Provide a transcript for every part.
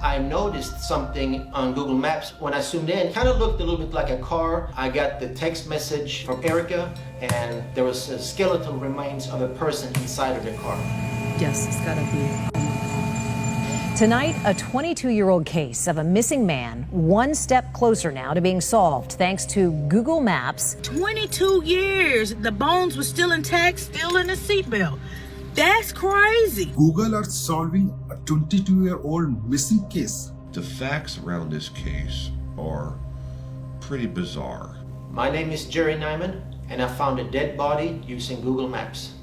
I noticed something on Google Maps. When I zoomed in, it kind of looked a little bit like a car. I got the text message from Erica, and there was a skeletal remains of a person inside of the car. Yes, it's gotta be. Tonight, a 22-year-old case of a missing man, one step closer now to being solved thanks to Google Maps. 22 years, the bones were still intact, still in the seatbelt. That's crazy. Google are solving a 22-year-old missing case. The facts around this case are pretty bizarre. My name is Enhypen, and I found a dead body using Google Maps.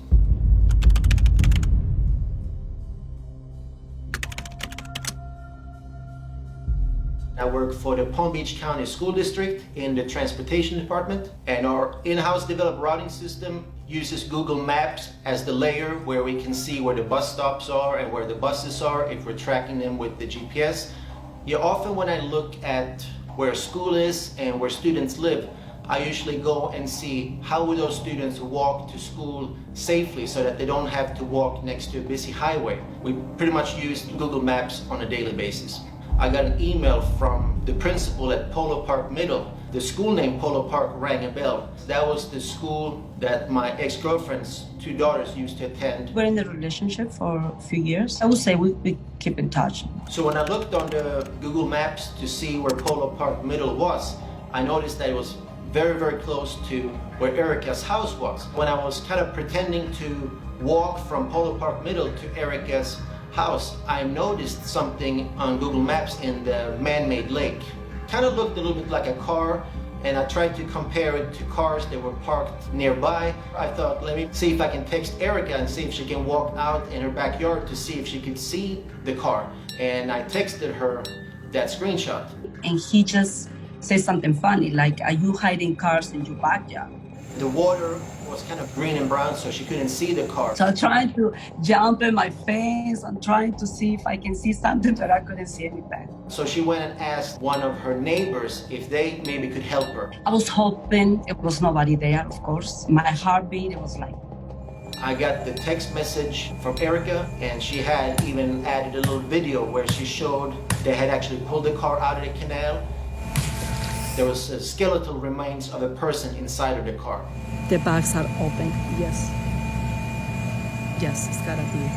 I work for the Palm Beach County School District in the Transportation Department, and our in-house developed routing system uses Google Maps as the layer where we can see where the bus stops are and where the buses are if we're tracking them with the GPS. Yeah, often when I look at where school is and where students live, I usually go and see how would those students walk to school safely so that they don't have to walk next to a busy highway. We pretty much use Google Maps on a daily basis. I got an email from the principal at Polo Park Middle. The school name Polo Park rang a bell. That was the school that my ex-girlfriend's two daughters used to attend. We're in a relationship for a few years. I would say we keep in touch. So when I looked on the Google Maps to see where Polo Park Middle was, I noticed that it was very, very close to where Erica's house was. When I was kind of pretending to walk from Polo Park Middle to Erica's house, I noticed something on Google Maps in the man-made lake. Kind of looked a little bit like a car, and I tried to compare it to cars that were parked nearby. I thought, let me see if I can text Erica and see if she can walk out in her backyard to see if she could see the car. And I texted her that screenshot. And he just said something funny, like, are you hiding cars in your backyard? The water was kind of green and brown, so she couldn't see the car. So I'm trying to jump in my fence. I'm trying to see if I can see something, but I couldn't see anything. So she went and asked one of her neighbors if they maybe could help her. I was hoping it was nobody there, of course. My heartbeat, it was like... I got the text message from Erica, and she had even added a little video where she showed they had actually pulled the car out of the canal. There was a skeletal remains of a person inside of the car. The bags are open, yes. Yes, it's gotta be.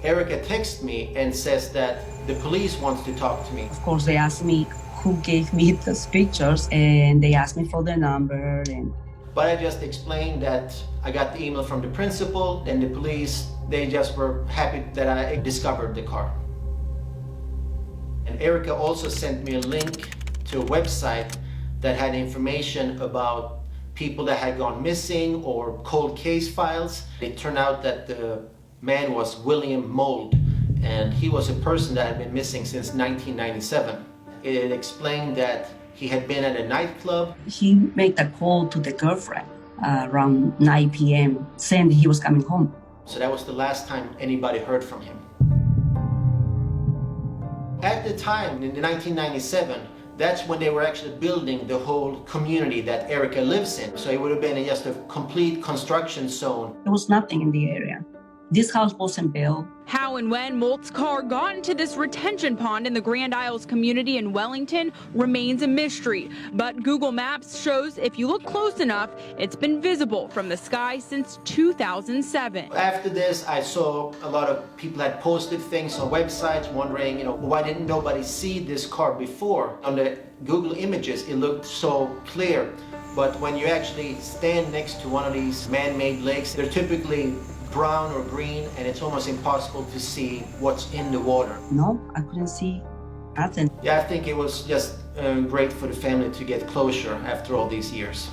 Erica texts me and says that the police wants to talk to me. Of course, they asked me who gave me those pictures, and they asked me for the number. But I just explained that I got the email from the principal, and the police, they just were happy that I discovered the car. And Erica also sent me a link to a website that had information about people that had gone missing or cold case files. It turned out that the man was William Mold, and he was a person that had been missing since 1997. It explained that he had been at a nightclub. He made a call to the girlfriend around 9 p.m. saying that he was coming home. So that was the last time anybody heard from him. At the time, in 1997, that's when they were actually building the whole community that Erica lives in. So it would have been just a complete construction zone. There was nothing in the area. This house wasn't built. How and when Molt's car got into this retention pond in the Grand Isles community in Wellington remains a mystery. But Google Maps shows if you look close enough, it's been visible from the sky since 2007. After this, I saw a lot of people had posted things on websites wondering, why didn't nobody see this car before? On the Google images, it looked so clear. But when you actually stand next to one of these man-made lakes, they're typically brown or green, and it's almost impossible to see what's in the water. No, I couldn't see nothing. Yeah, I think it was just great for the family to get closure after all these years.